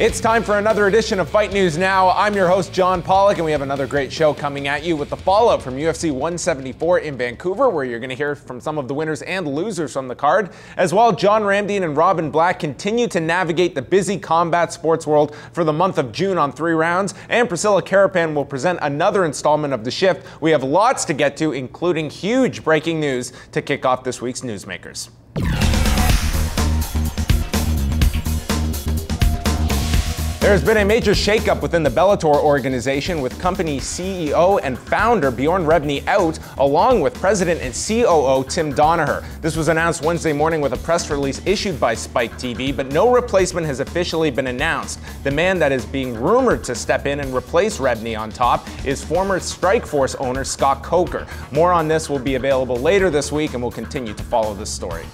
It's time for another edition of Fight News Now. I'm your host, John Pollock, and we have another great show coming at you with the fallout from UFC 174 in Vancouver, where you're going to hear from some of the winners and losers from the card. As well, Bjorn Rebney and Robin Black continue to navigate the busy combat sports world for the month of June on 3 rounds, and Priscilla Caripan will present another installment of The Shift. We have lots to get to, including huge breaking news to kick off this week's Newsmakers. There has been a major shakeup within the Bellator organization, with company CEO and founder Bjorn Rebney out, along with president and COO Tim Donaher. This was announced Wednesday morning with a press release issued by Spike TV, but no replacement has officially been announced. The man that is being rumored to step in and replace Rebney on top is former Strikeforce owner Scott Coker. More on this will be available later this week, and we'll continue to follow this story.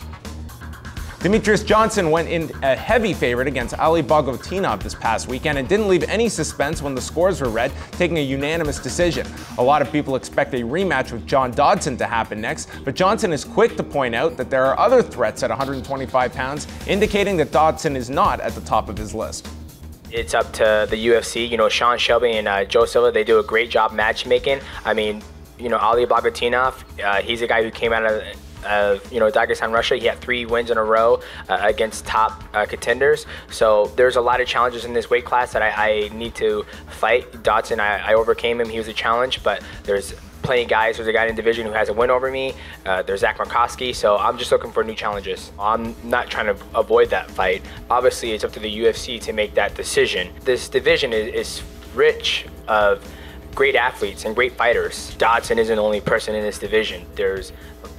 Demetrius Johnson went in a heavy favorite against Ali Bogotinov this past weekend and didn't leave any suspense when the scores were read, taking a unanimous decision. A lot of people expect a rematch with John Dodson to happen next, but Johnson is quick to point out that there are other threats at 125 pounds, indicating that Dodson is not at the top of his list. It's up to the UFC. You know, Sean Shelby and Joe Silva, they do a great job matchmaking. I mean, you know, Ali Bogotinov, he's a guy who came out of Dagestan, Russia. He had 3 wins in a row against top contenders. So there's a lot of challenges in this weight class that I need to fight. Dodson, I overcame him. He was a challenge, but there's plenty of guys. There's a guy in the division who has a win over me. There's Zach Markowski. So I'm just looking for new challenges. I'm not trying to avoid that fight. Obviously, it's up to the UFC to make that decision. This division is rich of great athletes and great fighters. Dodson isn't the only person in this division. There's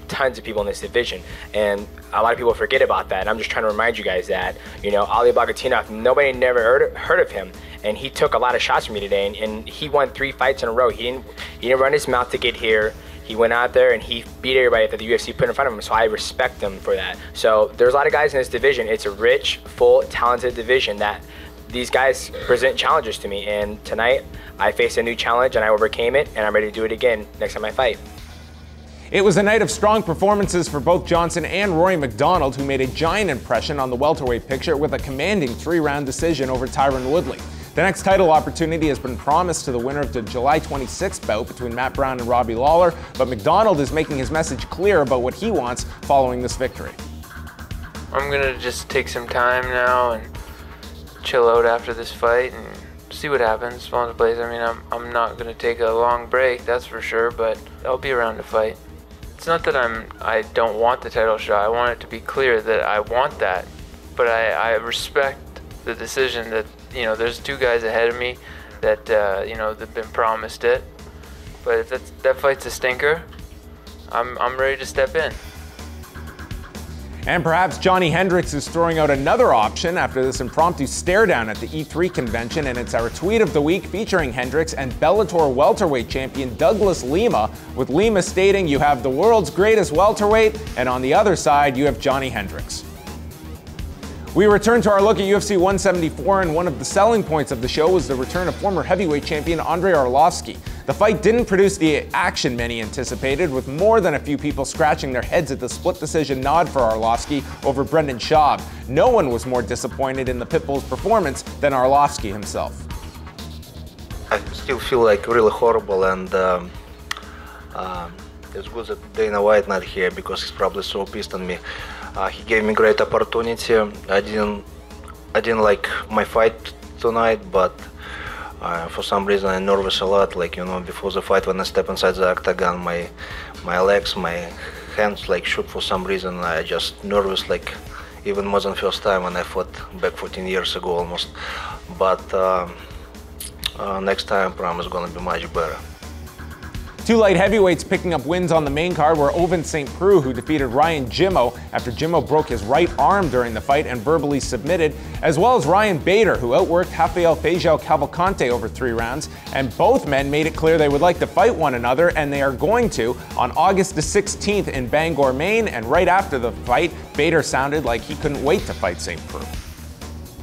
tons of people in this division, and a lot of people forget about that. And I'm just trying to remind you guys that, you know, Ali Bogotinov, nobody never heard of him, and he took a lot of shots from me today, and he won 3 fights in a row. He didn't run his mouth to get here. He went out there and he beat everybody that the UFC put in front of him, so I respect him for that. So there's a lot of guys in this division. It's a rich, full, talented division that these guys present challenges to me, and tonight I faced a new challenge and I overcame it, and I'm ready to do it again next time I fight. It was a night of strong performances for both Johnson and Rory MacDonald, who made a giant impression on the welterweight picture with a commanding 3-round decision over Tyron Woodley. The next title opportunity has been promised to the winner of the July 26th bout between Matt Brown and Robbie Lawler, but MacDonald is making his message clear about what he wants following this victory. I'm gonna just take some time now and chill out after this fight and see what happens, fall into place. I mean, I'm not gonna take a long break, that's for sure, but I'll be around to fight. It's not that I don't want the title shot. I want it to be clear that I want that, but I respect the decision that, you know, there's 2 guys ahead of me that you know, they've been promised it. But if that fight's a stinker, I'm ready to step in. And perhaps Johnny Hendricks is throwing out another option after this impromptu stare down at the E3 convention, and it's our tweet of the week featuring Hendricks and Bellator welterweight champion Douglas Lima, with Lima stating, "You have the world's greatest welterweight, and on the other side you have Johnny Hendricks." We return to our look at UFC 174, and one of the selling points of the show was the return of former heavyweight champion Andrei Arlovski. The fight didn't produce the action many anticipated, with more than a few people scratching their heads at the split decision nod for Arlovski over Brendan Schaub. No one was more disappointed in the Pitbull's performance than Arlovski himself. I still feel like really horrible, and it's good that Dana White not here, because he's probably so pissed on me. He gave me great opportunity. I didn't like my fight tonight, but for some reason I'm nervous a lot. Like, you know, before the fight, when I step inside the octagon, my legs, my hands like shook for some reason. I just nervous, like even more than first time when I fought back 14 years ago almost. But next time I promise gonna be much better. 2 light heavyweights picking up wins on the main card were Ovince St. Preux, who defeated Ryan Jimmo after Jimmo broke his right arm during the fight and verbally submitted, as well as Ryan Bader, who outworked Rafael Feijão Cavalcante over 3 rounds, and both men made it clear they would like to fight one another, and they are going to on August the 16th in Bangor, Maine. And right after the fight, Bader sounded like he couldn't wait to fight St. Preux.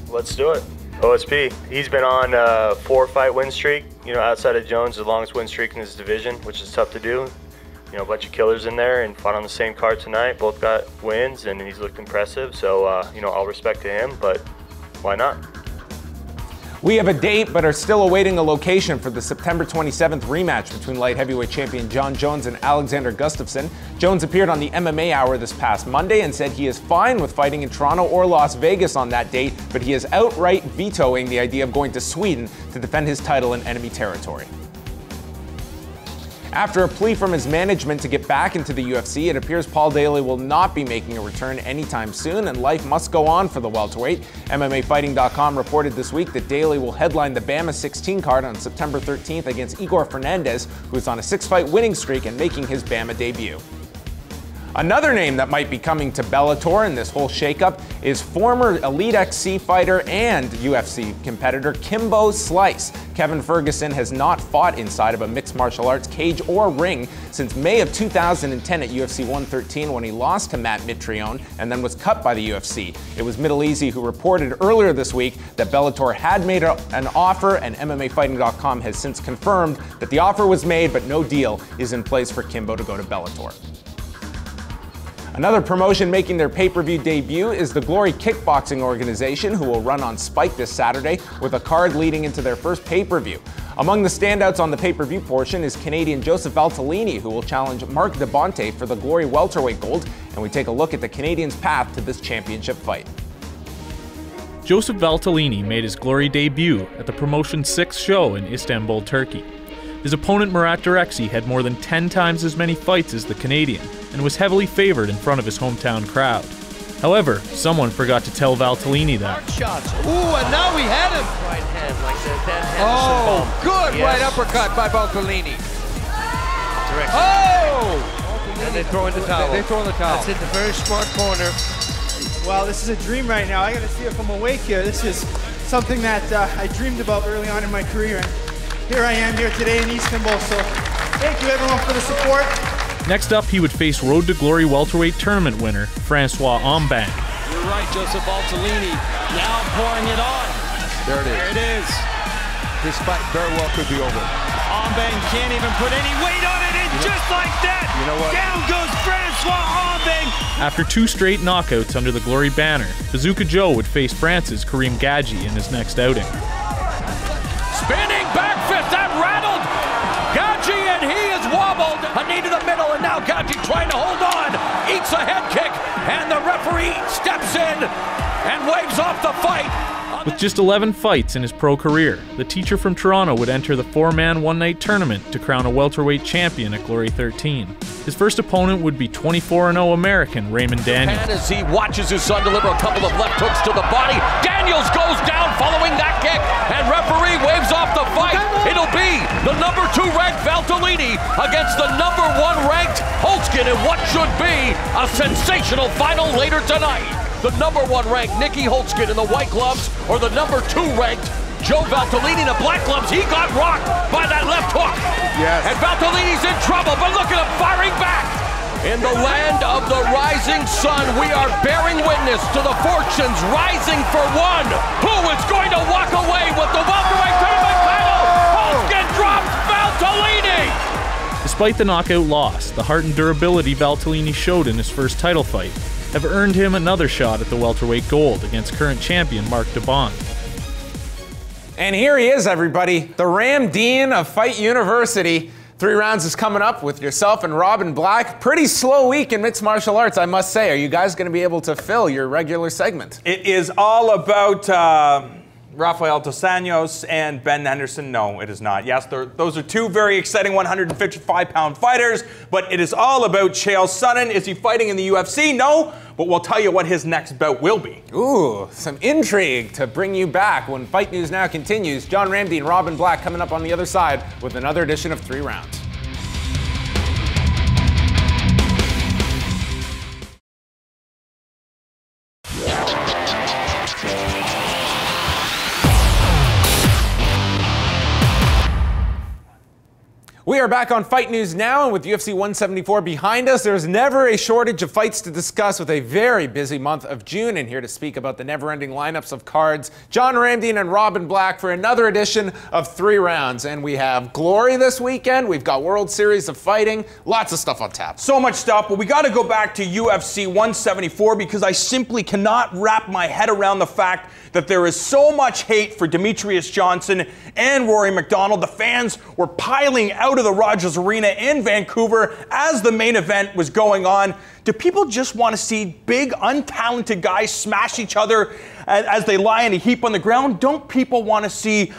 Let's do it. OSP, he's been on a 4-fight win streak, you know, outside of Jones, the longest win streak in his division, which is tough to do. You know, a bunch of killers in there, and fought on the same card tonight. Both got wins, and he's looked impressive. So, you know, all respect to him, but why not? We have a date, but are still awaiting a location for the September 27th rematch between light heavyweight champion Jon Jones and Alexander Gustafsson. Jones appeared on the MMA Hour this past Monday and said he is fine with fighting in Toronto or Las Vegas on that date, but he is outright vetoing the idea of going to Sweden to defend his title in enemy territory. After a plea from his management to get back into the UFC, it appears Paul Daley will not be making a return anytime soon, and life must go on for the welterweight. MMAfighting.com reported this week that Daley will headline the BAMMA 16 card on September 13th against Igor Fernandez, who is on a 6-fight winning streak and making his BAMMA debut. Another name that might be coming to Bellator in this whole shakeup is former Elite XC fighter and UFC competitor Kimbo Slice. Kevin Ferguson has not fought inside of a mixed martial arts cage or ring since May of 2010 at UFC 113 when he lost to Matt Mitrione and then was cut by the UFC. It was Middle Easy who reported earlier this week that Bellator had made an offer, and MMAfighting.com has since confirmed that the offer was made but no deal is in place for Kimbo to go to Bellator. Another promotion making their pay-per-view debut is the Glory Kickboxing organization, who will run on Spike this Saturday with a card leading into their first pay-per-view. Among the standouts on the pay-per-view portion is Canadian Joseph Valtellini, who will challenge Mark DeBonte for the Glory welterweight gold, and we take a look at the Canadian's path to this championship fight. Joseph Valtellini made his Glory debut at the promotion's 6th show in Istanbul, Turkey. His opponent Murat Direkci had more than 10 times as many fights as the Canadian and was heavily favored in front of his hometown crowd. However, someone forgot to tell Valtellini that. Shots. Ooh, and now we had him. Right hand, like that Henderson good right uppercut by Valtellini. Oh! And they throw in the towel. They throw in the towel. That's it, the very smart corner. Well, this is a dream right now. I got to see if I'm awake here. This is something that I dreamed about early on in my career. And here I am here today in Istanbul. So thank you everyone for the support. Next up, he would face Road to Glory welterweight tournament winner Francois Ambang. You're right, Joseph Valtellini now pouring it on. There it is. There it is. This fight very well could be over. Ambang can't even put any weight on it, and just like that, you know what? Down goes Francois Ambang. After 2 straight knockouts under the Glory banner, Bazooka Joe would face France's Karim Gadji in his next outing. Spinning back fist, that rattled Gadji, and he is wobbled. A knee to the middle, and now Gadji trying to hold on. Eats a head kick, and the referee steps in and waves off the fight. With just 11 fights in his pro career, the teacher from Toronto would enter the 4-man one-night tournament to crown a welterweight champion at Glory 13. His first opponent would be 24-0 American Raymond Daniels. And as he watches his son deliver a couple of left hooks to the body, Daniels goes down following that kick, and referee waves off the fight. It'll be the number 2 ranked Valtellini against the number 1 ranked Holtzkin in what should be a sensational final later tonight. The number 1 ranked Nicky Holtzkin in the white gloves, or the number 2 ranked Joe Valtellini in the black gloves. He got rocked by that left hook. Yes. And Valtellini's in trouble, but look at him firing back. In the land of the rising sun, we are bearing witness to the fortunes rising for one. Who is going to walk away with the welterweight tournament title? Holtzkin drops Valtellini. Despite the knockout loss, the heart and durability Valtellini showed in his first title fight have earned him another shot at the welterweight gold against current champion Mark DeBont. And here he is, everybody, the Ram Dean of Fight University. 3 rounds is coming up with yourself and Robin Black. Pretty slow week in mixed martial arts, I must say. Are you guys going to be able to fill your regular segment? It is all about Rafael Dos Anjos and Ben Henderson. No, it is not. Yes, those are 2 very exciting 155-pound fighters, but it is all about Chael Sonnen. Is he fighting in the UFC? No, but we'll tell you what his next bout will be. Ooh, some intrigue to bring you back when Fight News Now continues. John Ramsey and Robin Black coming up on the other side with another edition of 3 Rounds. We are back on Fight News now, and with UFC 174 behind us, there's never a shortage of fights to discuss with a very busy month of June. And here to speak about the never-ending lineups of cards, Bjorn Rebney and Robin Black for another edition of 3 Rounds. And we have Glory this weekend. We've got World Series of Fighting. Lots of stuff on tap. So much stuff, but we got to go back to UFC 174 because I simply cannot wrap my head around the fact that there is so much hate for Demetrious Johnson and Rory MacDonald. The fans were piling out of the Rogers Arena in Vancouver as the main event was going on. Do people just want to see big, untalented guys smash each other as they lie in a heap on the ground? Don't people want to see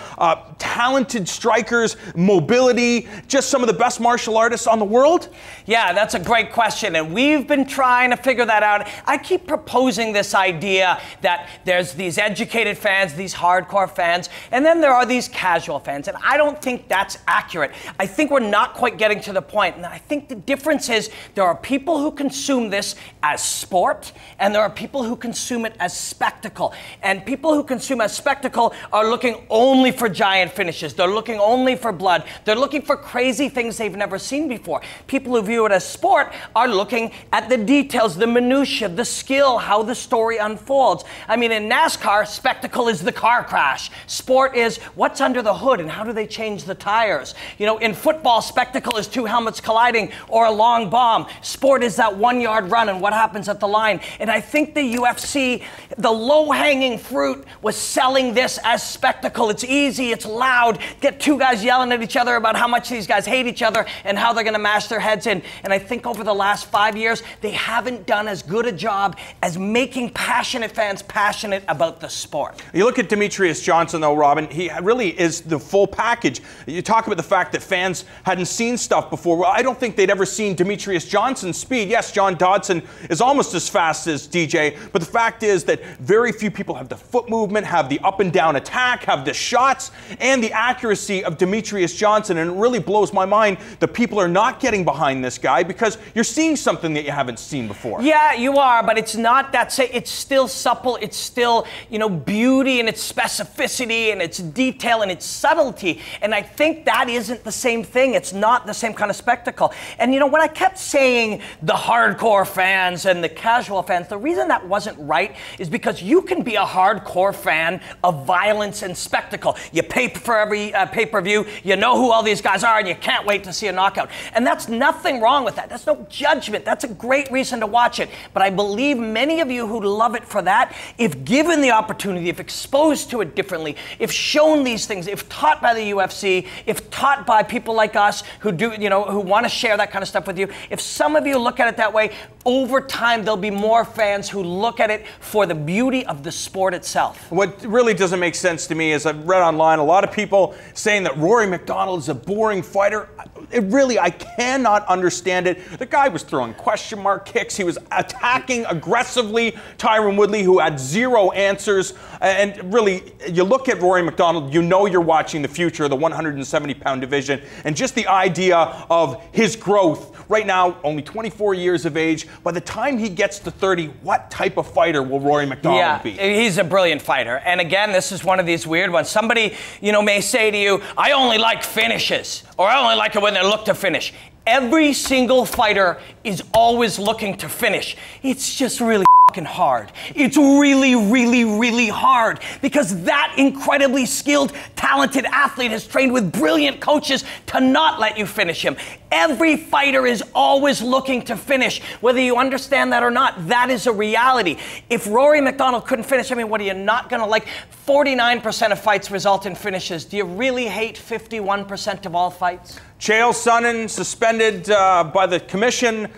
talented strikers, mobility, just some of the best martial artists on the world? Yeah, that's a great question, and we've been trying to figure that out. I keep proposing this idea that there's these educated fans, these hardcore fans, and then there are these casual fans, and I don't think that's accurate. I think we're not quite getting to the point, and I think the difference is there are people who consume this as sport, and there are people who consume it as spectacle. And people who consume as spectacle are looking only for giant finishes. They're looking only for blood. They're looking for crazy things they've never seen before. People who view it as sport are looking at the details, the minutiae, the skill, how the story unfolds. I mean, in NASCAR, spectacle is the car crash. Sport is what's under the hood and how do they change the tires. You know, in football, spectacle is 2 helmets colliding or a long bomb. Sport is that 1-yard run and what happens at the line. And I think the UFC, the low-hanging fruit, was selling this as spectacle. It's easy, it's loud. Get 2 guys yelling at each other about how much these guys hate each other and how they're going to mash their heads in. And I think over the last 5 years, they haven't done as good a job as making passionate fans passionate about the sport. You look at Demetrious Johnson, though, Robin, he really is the full package. You talk about the fact that fans hadn't seen stuff before. Well, I don't think they'd ever seen Demetrious Johnson's speed. Yes, John Dodson is almost as fast as DJ, but the fact is that very few people have the foot movement, have the up and down attack, have the shots, and the accuracy of Demetrious Johnson. And it really blows my mind that people are not getting behind this guy because you're seeing something that you haven't seen before. Yeah, you are, but it's not that. It's still supple. It's still, you know, beauty and its specificity and its detail and its subtlety. And I think that isn't the same thing. It's not the same kind of spectacle. And you know, when I kept saying the hardcore fans and the casual fans, the reason that wasn't right is because you can be a hardcore fan of violence and spectacle. You pay for every pay-per-view, you know who all these guys are, and you can't wait to see a knockout. And that's nothing wrong with that. That's no judgment. That's a great reason to watch it. But I believe many of you who love it for that, if given the opportunity, if exposed to it differently, if shown these things, if taught by the UFC, if taught by people like us who do, you know, who want to share that kind of stuff with you, if some of you look at it that way, over time there'll be more fans who look at it for the beauty of the sport itself. What really doesn't make sense to me is I've read online a lot of people saying that Rory MacDonald is a boring fighter. I cannot understand it. The guy was throwing question mark kicks. He was attacking aggressively Tyron Woodley, who had 0 answers. And really, you look at Rory MacDonald, you know you're watching the future of the 170-pound division. And just the idea of his growth. Right now, only 24 years of age. By the time he gets to 30, what type of fighter will Rory MacDonald be? He's a brilliant fighter. And again, this is one of these weird ones. Somebody, you know, may say to you, I only like finishes, or I only like it when they look to finish. Every single fighter is always looking to finish. It's just really fucking hard. It's really, really, really hard because that incredibly skilled, talented athlete has trained with brilliant coaches to not let you finish him. Every fighter is always looking to finish, whether you understand that or not. That is a reality. If Rory MacDonald couldn't finish, I mean, what are you not going to like? 49% of fights result in finishes. Do you really hate 51% of all fights? Chael Sonnen suspended by the commission.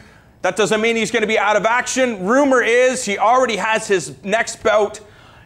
That doesn't mean he's going to be out of action. Rumor is he already has his next bout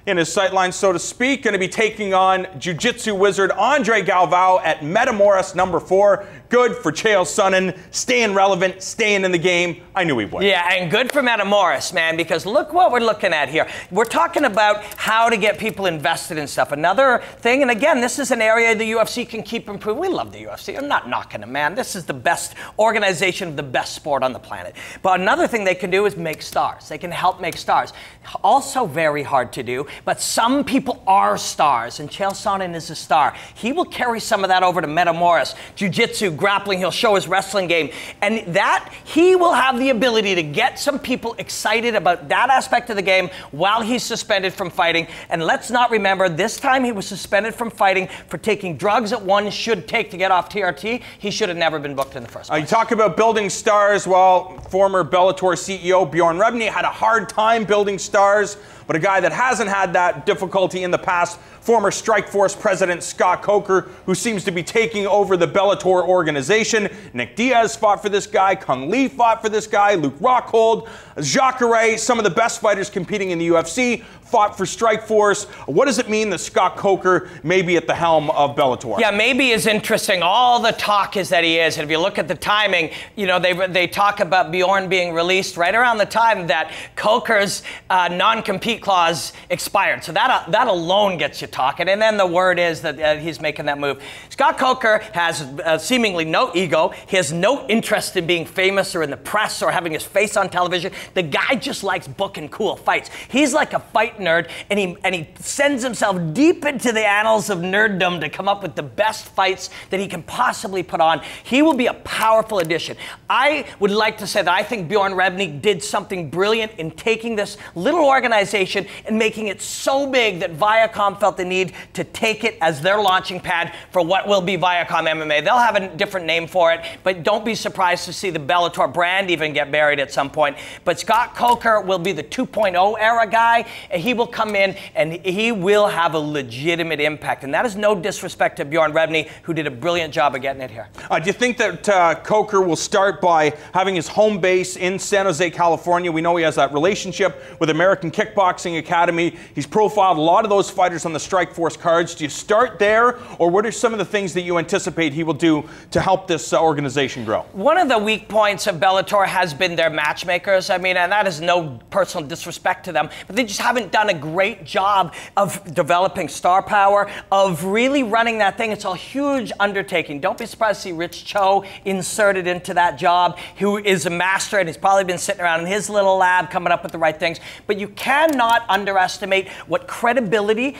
in his sightlines, so to speak, going to be taking on jiu-jitsu wizard Andre Galvao at Metamoris #4. Good for Chael Sonnen, staying relevant, staying in the game. I knew he would. Yeah, and good for Metamoris, man, because look what we're looking at here. We're talking about how to get people invested in stuff. Another thing, and again, this is an area the UFC can keep improving. We love the UFC. I'm not knocking them, man. This is the best organization of the best sport on the planet. But another thing they can do is make stars. They can help make stars. Also very hard to do, but some people are stars, and Chael Sonnen is a star. He will carry some of that over to Metamoris. Jiu-jitsu, grappling, he'll show his wrestling game. And that, he will have the ability to get some people excited about that aspect of the game while he's suspended from fighting. And let's not remember, this time he was suspended from fighting for taking drugs that one should take to get off TRT. He should have never been booked in the first place. You talk about building stars. Well, former Bellator CEO Bjorn Rebney had a hard time building stars, but a guy that hasn't had that difficulty in the past, former Strikeforce president Scott Coker, who seems to be taking over the Bellator organization. Nick Diaz fought for this guy, Kung Lee fought for this guy, Luke Rockhold, Jacare, some of the best fighters competing in the UFC, fought for Strikeforce. What does it mean that Scott Coker may be at the helm of Bellator? Yeah, maybe is interesting. All the talk is that he is. And if you look at the timing, you know, they talk about Bjorn being released right around the time that Coker's non-compete clause expired. So that alone gets you talking. And then the word is that he's making that move. Scott Coker has seemingly no ego. He has no interest in being famous or in the press or having his face on television. The guy just likes booking cool fights. He's like a fight nerd, and he sends himself deep into the annals of nerddom to come up with the best fights that he can possibly put on. He will be a powerful addition. I would like to say that I think Bjorn Rebney did something brilliant in taking this little organization and making it so big that Viacom felt the need to take it as their launching pad for what will be Viacom MMA. They'll have a different name for it, but don't be surprised to see the Bellator brand even get buried at some point. But Scott Coker will be the 2.0 era guy. He will come in and he will have a legitimate impact. And that is no disrespect to Bjorn Rebney, who did a brilliant job of getting it here. Do you think that Coker will start by having his home base in San Jose, California? We know he has that relationship with American Kickboxing Academy. He's profiled a lot of those fighters on the Strikeforce cards. Do you start there, or what are some of the things that you anticipate he will do to help this organization grow? One of the weak points of Bellator has been their matchmakers. I mean, and that is no personal disrespect to them, but they just haven't done a great job of developing star power, of really running that thing. It's a huge undertaking. Don't be surprised to see Rich Cho inserted into that job, who is a master, and he's probably been sitting around in his little lab coming up with the right things. But you cannot underestimate what credibility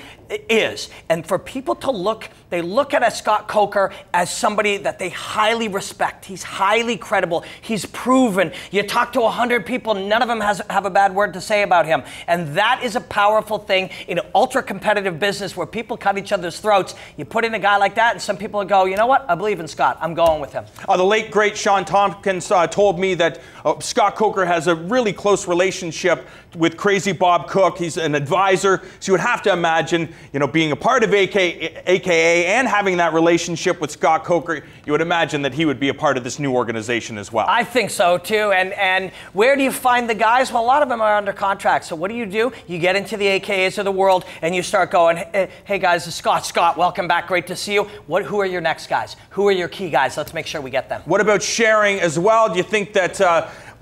is. And for people to look, they look at a Scott Coker as somebody that they highly respect. He's highly credible. He's proven. You talk to 100 people, none of them have a bad word to say about him. And that is a powerful thing in an ultra-competitive business where people cut each other's throats. You put in a guy like that, and some people go, you know what? I believe in Scott. I'm going with him. The late, great Sean Tompkins told me that Scott Coker has a really close relationship with Crazy Bob Cook. He's an advisor. So you would have to imagine, you know, being a part of AKA and having that relationship with Scott Coker, you would imagine that he would be a part of this new organization as well. I think so, too. And where do you find the guys? Well, a lot of them are under contract. So what do? You get into the AKAs of the world and you start going, hey guys, this is Scott. Scott, welcome back. Great to see you. Who are your next guys? Who are your key guys? Let's make sure we get them. What about sharing as well? Do you think that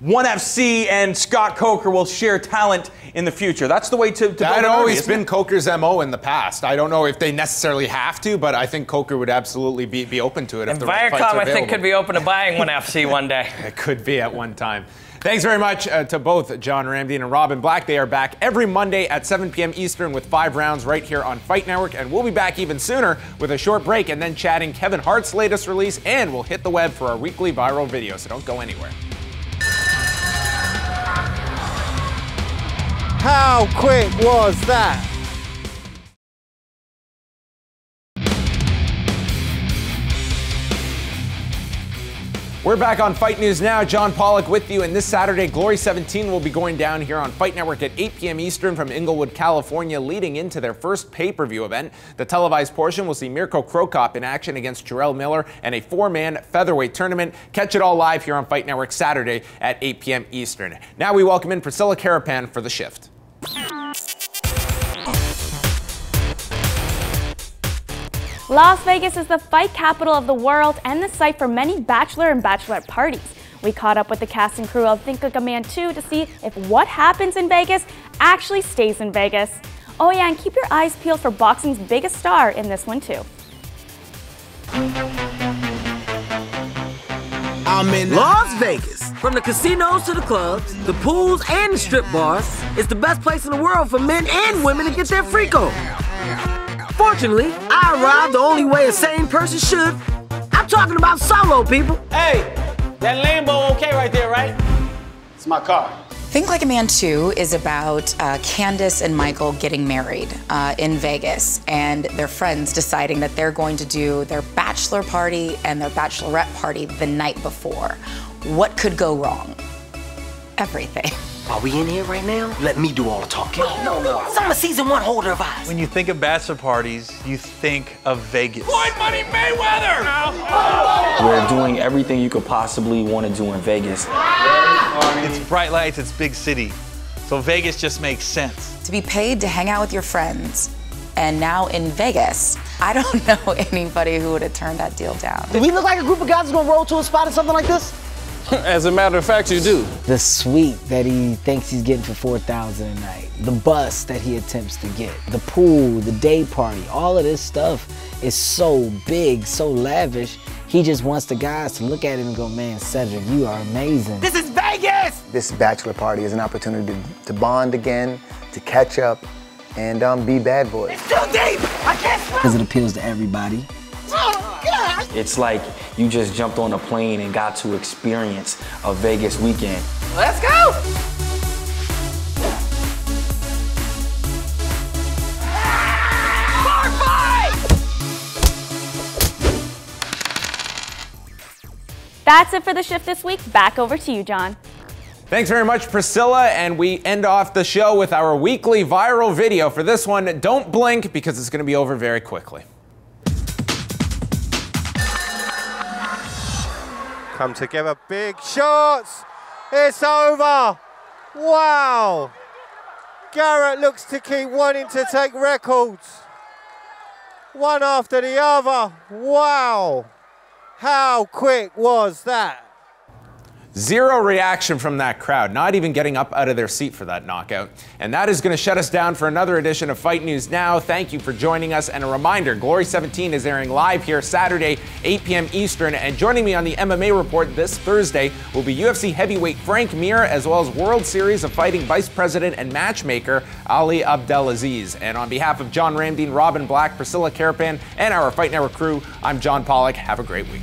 ONE FC and Scott Coker will share talent in the future? That's the way to build That always been Coker's MO in the past. I don't know if they necessarily have to, but I think Coker would absolutely be open to it if the right fights are available. Viacom, I think, could be open to buying ONE FC one day. It could be at one time. Thanks very much to both John Ramdian and Robin Black. They are back every Monday at 7 p.m. Eastern with 5 rounds right here on Fight Network. And we'll be back even sooner with a short break and then chatting Kevin Hart's latest release. And we'll hit the web for our weekly viral video, so don't go anywhere. How quick was that? We're back on Fight News Now. John Pollock with you, and this Saturday, Glory 17 will be going down here on Fight Network at 8 p.m. Eastern from Inglewood, California, leading into their first pay-per-view event. The televised portion will see Mirko Cro Cop in action against Jarrell Miller and a 4-man featherweight tournament. Catch it all live here on Fight Network Saturday at 8 p.m. Eastern. Now we welcome in Priscilla Caripan for The Shift. Las Vegas is the fight capital of the world and the site for many bachelor and bachelorette parties. We caught up with the cast and crew of Think Like a Man 2 to see if what happens in Vegas actually stays in Vegas. Oh yeah, and keep your eyes peeled for boxing's biggest star in this one too. I'm in Las Vegas. From the casinos to the clubs, the pools and the strip bars, it's the best place in the world for men and women to get their freak on. Fortunately, I arrived the only way a sane person should. I talking about solo, people. Hey, that Lambo okay right there, right? It's my car. Think Like a Man 2 is about Candace and Michael getting married in Vegas, and their friends deciding that they're going to do their bachelor party and their bachelorette party the night before. What could go wrong? Everything. Are we in here right now? Let me do all the talking. No. I'm a season 1 holder of eyes. When you think of bachelor parties, you think of Vegas. Floyd Money Mayweather! We're doing everything you could possibly want to do in Vegas. It's bright lights, it's big city. So Vegas just makes sense. To be paid to hang out with your friends, and now in Vegas, I don't know anybody who would have turned that deal down. Do we look like a group of guys that's gonna roll to a spot or something like this? As a matter of fact, you do. The suite that he thinks he's getting for $4,000 a night, the bus that he attempts to get, the pool, the day party, all of this stuff is so big, so lavish. He just wants the guys to look at him and go, man, Cedric, you are amazing. This is Vegas! This bachelor party is an opportunity to bond again, to catch up, and be bad boys. It's too deep! I can't swim! Because it appeals to everybody. Oh, God! It's like you just jumped on a plane and got to experience a Vegas weekend. Let's go! That's it for The Shift this week. Back over to you, John. Thanks very much, Priscilla, and we end off the show with our weekly viral video. For this one, don't blink because it's going to be over very quickly. Come together, big shots. It's over. Wow. Garrett looks to keep wanting to take records. One after the other. Wow. How quick was that? Zero reaction from that crowd, not even getting up out of their seat for that knockout. And that is going to shut us down for another edition of Fight News Now. Thank you for joining us. And a reminder, Glory 17 is airing live here Saturday, 8 p.m. Eastern. And joining me on the MMA Report this Thursday will be UFC heavyweight Frank Mir, as well as World Series of Fighting Vice President and matchmaker Ali Abdelaziz. And on behalf of John Ramdeen, Robin Black, Priscilla Caripan, and our Fight Network crew, I'm John Pollock. Have a great week.